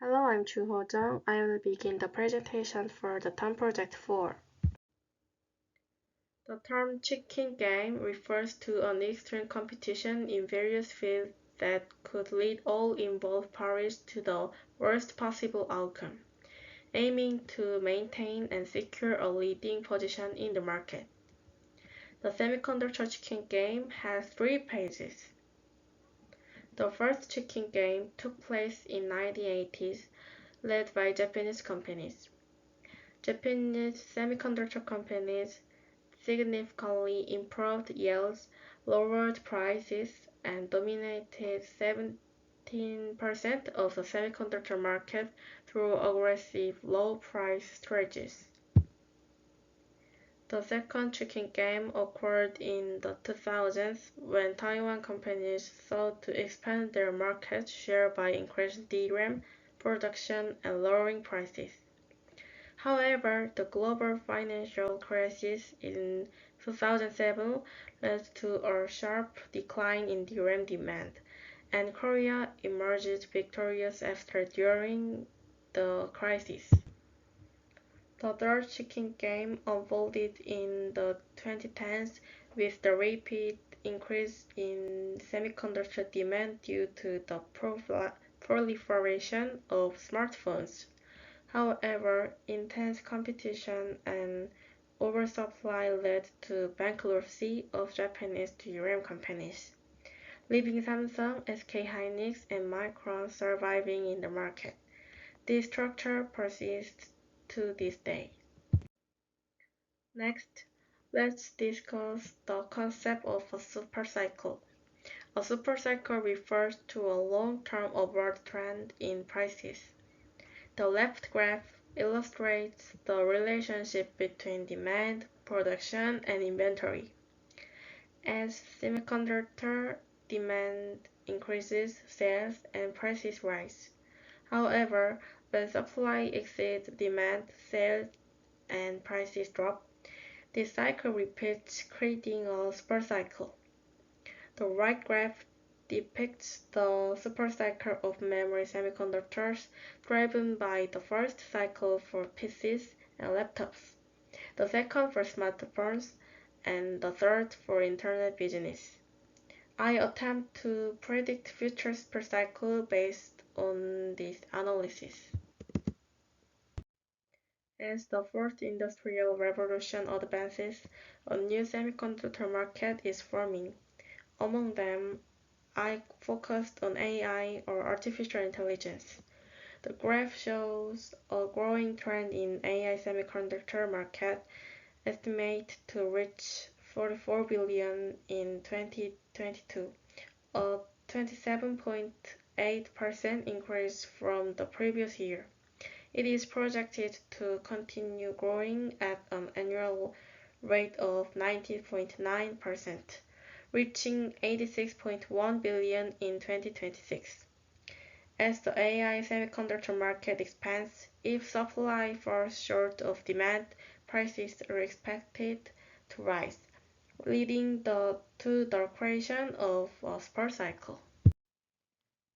Hello, I'm Chu Ho Jung. I will begin the presentation for the Termproject 4. The term chicken game refers to an extreme competition in various fields that could lead all involved parties to the worst possible outcome, aiming to maintain and secure a leading position in the market. The semiconductor chicken game has 3 phases. The first chicken game took place in 1980s, led by Japanese companies. Japanese semiconductor companies significantly improved yields, lowered prices, and dominated 17% of the semiconductor market through aggressive low-price strategies. The second chicken game occurred in the 2000s when Taiwan companies sought to expand their market share by increasing DRAM production and lowering prices. However, the global financial crisis in 2007 led to a sharp decline in DRAM demand, and Korea emerged victorious after during the crisis. The third chicken game unfolded in the 2010s with the rapid increase in semiconductor demand due to the proliferation of smartphones. However, intense competition and oversupply led to bankruptcy of Japanese DRAM companies, leaving Samsung, SK Hynix, and Micron surviving in the market. This structure persists to this day. Next, let's discuss the concept of a supercycle. A supercycle refers to a long-term upward trend in prices. The left graph illustrates the relationship between demand, production, and inventory. As semiconductor demand increases, sales and prices rise. However, when supply exceeds demand, sales and prices drop. This cycle repeats, creating a supercycle. The right graph depicts the supercycle of memory semiconductors driven by the first cycle for PCs and laptops, the second for smartphones, and the third for internet business. I attempt to predict future supercycle based on this analysis. As the fourth industrial revolution advances, a new semiconductor market is forming. Among them, I focused on AI or artificial intelligence. The graph shows a growing trend in AI semiconductor market, estimated to reach 44 billion in 2022, a 27.8% increase from the previous year. It is projected to continue growing at an annual rate of 19.9%, reaching 86.1 billion in 2026. As the AI semiconductor market expands, if supply falls short of demand, prices are expected to rise, leading to the creation of a supercycle.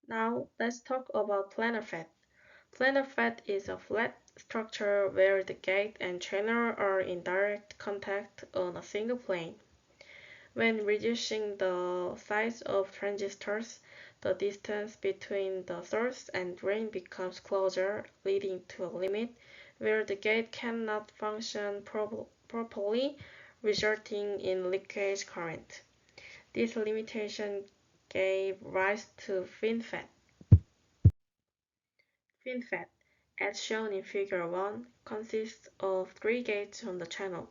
Now, let's talk about planar FET. Planar FET is a flat structure where the gate and channel are in direct contact on a single plane. When reducing the size of transistors, the distance between the source and drain becomes closer, leading to a limit where the gate cannot function properly, resulting in leakage current. This limitation gave rise to FinFET. FinFET, as shown in Figure 1, consists of 3 gates on the channel.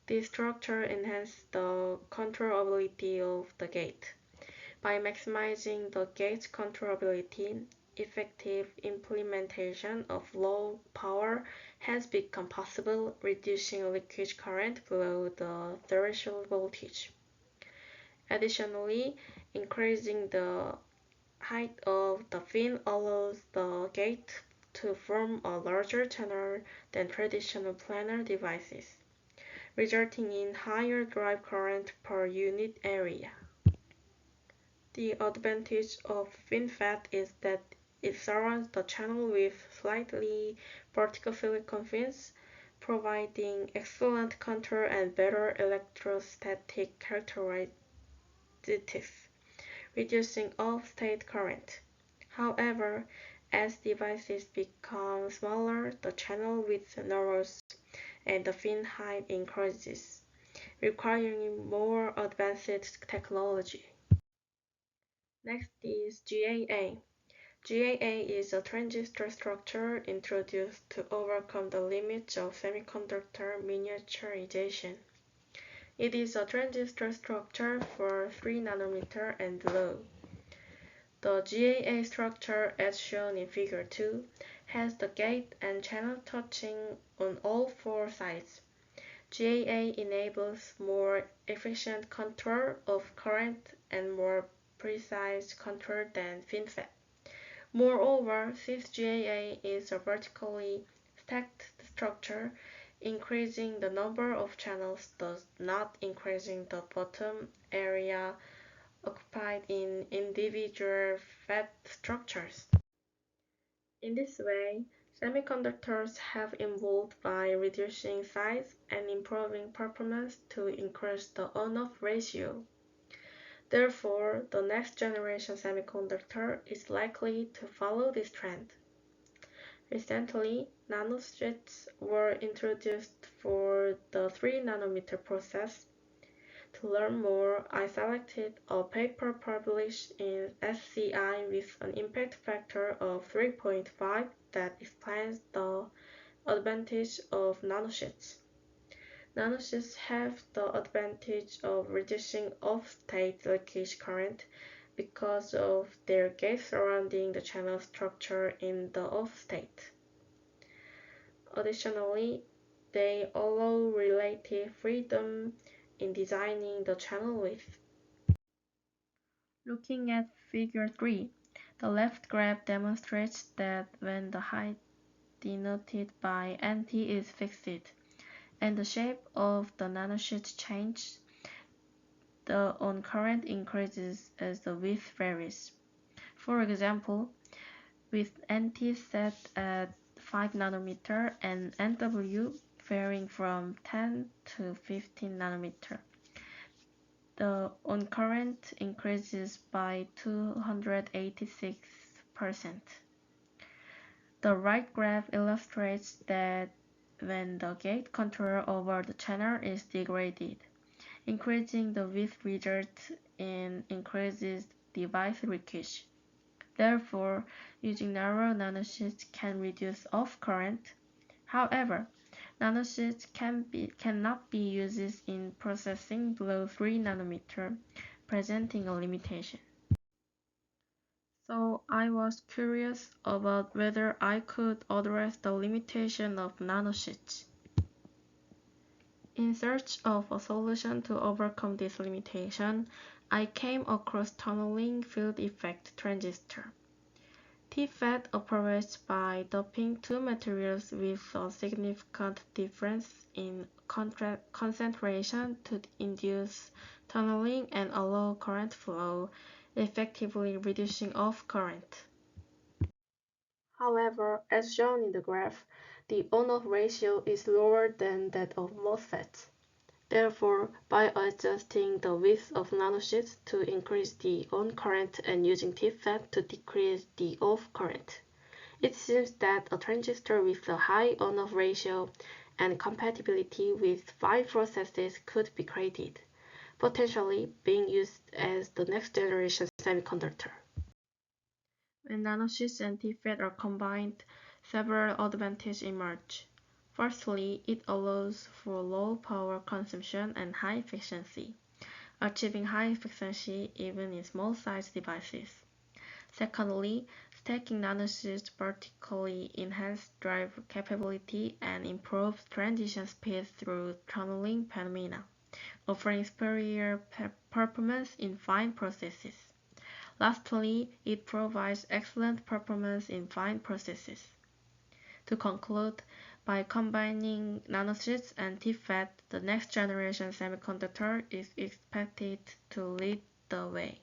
This structure enhances the controllability of the gate. By maximizing the gate's controllability, effective implementation of low power has become possible, reducing leakage current below the threshold voltage. Additionally, increasing the height of the fin allows the gate to form a larger channel than traditional planar devices, resulting in higher drive current per unit area. The advantage of FinFET is that it surrounds the channel with slightly vertical silicon fins, providing excellent contour and better electrostatic characteristics, reducing off-state current. However, as devices become smaller, the channel width narrows and the fin height increases, requiring more advanced technology. Next is GAA. GAA is a transistor structure introduced to overcome the limits of semiconductor miniaturization. It is a transistor structure for 3 nanometer and below. The GAA structure, as shown in Figure 2, has the gate and channel touching on all 4 sides. GAA enables more efficient control of current and more precise control than FinFET. Moreover, since GAA is a vertically stacked structure, increasing the number of channels does not increasing the bottom area occupied in individual FET structures. In this way, semiconductors have evolved by reducing size and improving performance to increase the on-off ratio. Therefore, the next generation semiconductor is likely to follow this trend. Recently, nanosheets were introduced for the 3 nanometer process. To learn more, I selected a paper published in SCI with an impact factor of 3.5 that explains the advantage of nanosheets. Nanosheets have the advantage of reducing off-state leakage current because of their gate surrounding the channel structure in the off-state. Additionally, they allow relative freedom in designing the channel width. Looking at Figure 3, the left graph demonstrates that when the height denoted by NT is fixed, and the shape of the nanosheet changes, the on current increases as the width varies. For example, with NT set at 5 nanometer and NW varying from 10 to 15 nanometer, the on current increases by 286%. The right graph illustrates that when the gate control over the channel is degraded, increasing the width results in increased device leakage. Therefore, using narrow nanosheets can reduce off current. However, nanosheets cannot be used in processing below 3 nanometer, presenting a limitation. So I was curious about whether I could address the limitation of nanosheets. In search of a solution to overcome this limitation, I came across tunneling field effect transistor. TFET operates by doping two materials with a significant difference in concentration to induce tunneling and allow current flow, effectively reducing off current. However, as shown in the graph, the on-off ratio is lower than that of MOSFETs. Therefore, by adjusting the width of nanosheets to increase the on current and using TFET to decrease the off current, it seems that a transistor with a high on-off ratio and compatibility with 5 processes could be created, potentially being used as the next generation semiconductor. When nanosheets and TFET are combined, several advantages emerge. Firstly, it allows for low power consumption and high efficiency, achieving high efficiency even in small-sized devices. Secondly, stacking nanosheets vertically enhances drive capability and improves transition speed through tunneling phenomena, offering superior performance in fine processes. Lastly, it provides excellent performance in fine processes. To conclude, by combining nanosheets and TFET, the next generation semiconductor is expected to lead the way.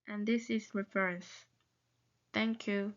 And this is reference. Thank you.